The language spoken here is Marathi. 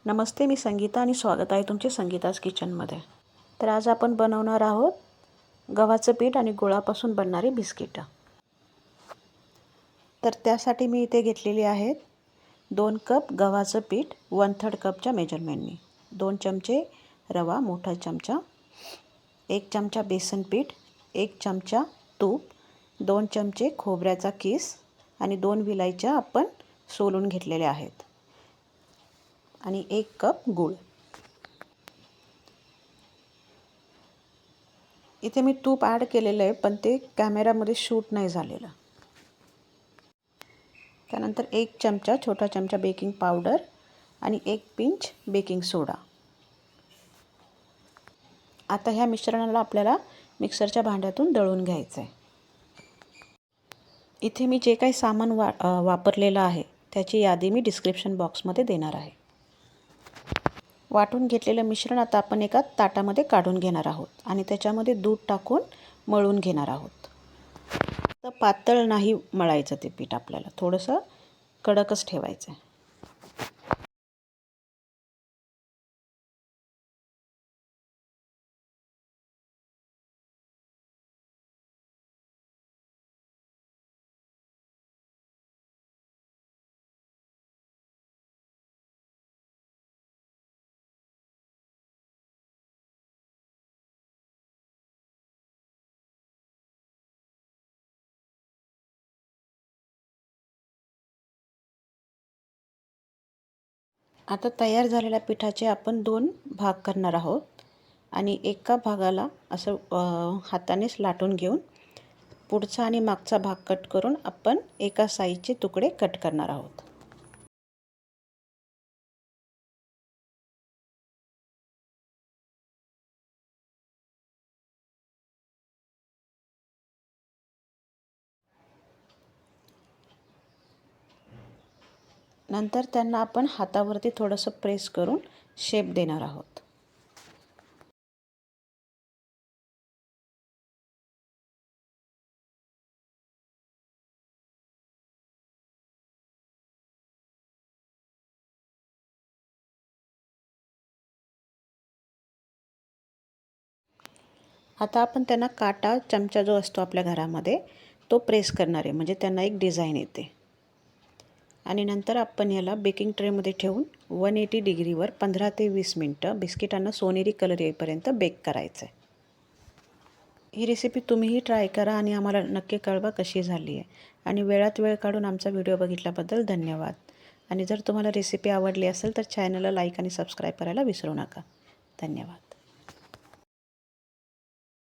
नमस्ते, मी संगीता आणि स्वागत आहे तुमचे संगीताज किचनमध्ये। तर आज आपण बनवणार आहोत गव्हाचं पीठ आणि गुळापासून बनणारी बिस्किटं। तर त्यासाठी मी इथे घेतलेली आहेत 2 कप गव्हाचं पीठ 1/3 कपच्या मेजरमेंटनी, 2 चमचे रवा मोठा चमचा, 1 चमचा बेसन पीठ, 1 चमचा तूप, 2 चमचे खोबऱ्याचा किस आणि 2 विलायच्या आपण सोलून घेतलेल्या आहेत आणि 1 कप गूळ। इथे मी तूप ॲड केलेलं आहे, पण ते कॅमेरामध्ये शूट नाही झालेलं। त्यानंतर 1 चमचा छोटा चमचा बेकिंग पावडर आणि 1 पिंच बेकिंग सोडा। आता ह्या मिश्रणाला आपल्याला मिक्सरच्या भांड्यातून दळून घ्यायचं आहे। इथे मी जे काही सामान वापरलेलं आहे त्याची यादी मी डिस्क्रिप्शन बॉक्समध्ये देणार आहे। वाटून घेतलेलं मिश्रण आता आपण एका ताटामध्ये काढून घेणार आहोत आणि त्याच्यामध्ये दूध टाकून मळून घेणार आहोत। तर पातळ नाही मळायचं ते पीठ, आपल्याला थोडंसं कडकच ठेवायचं आहे। आता तयार झालेल्या पिठाचे आपण 2 भाग करणार आहोत आणि एका भागाला असं हातानेच लाटून घेऊन पुढचा आणि मागचा भाग कट करून आपण एका साइजचे तुकडे कट करणार आहोत। नंतर त्यांना आपण हातावरती थोडंसं प्रेस करून शेप देणार आहोत। आता आपण त्यांना काटा चमचा जो असतो आपल्या घरामध्ये तो प्रेस करणार आहे, म्हणजे त्यांना एक डिझाइन येते। आणि नंतर आपण याला बेकिंग ट्रेमध्ये ठेवून 180 डिग्रीवर 15 ते 20 मिनिटं बिस्किटांना सोनेरी कलर येईपर्यंत बेक करायचं आहे। ही रेसिपी तुम्हीही ट्राय करा आणि आम्हाला नक्की कळवा कशी झाली आहे। आणि वेळात वेळ काढून आमचा व्हिडिओ बघितल्याबद्दल धन्यवाद। आणि जर तुम्हाला रेसिपी आवडली असेल तर चॅनलला लाईक आणि सबस्क्राईब करायला विसरू नका। धन्यवाद।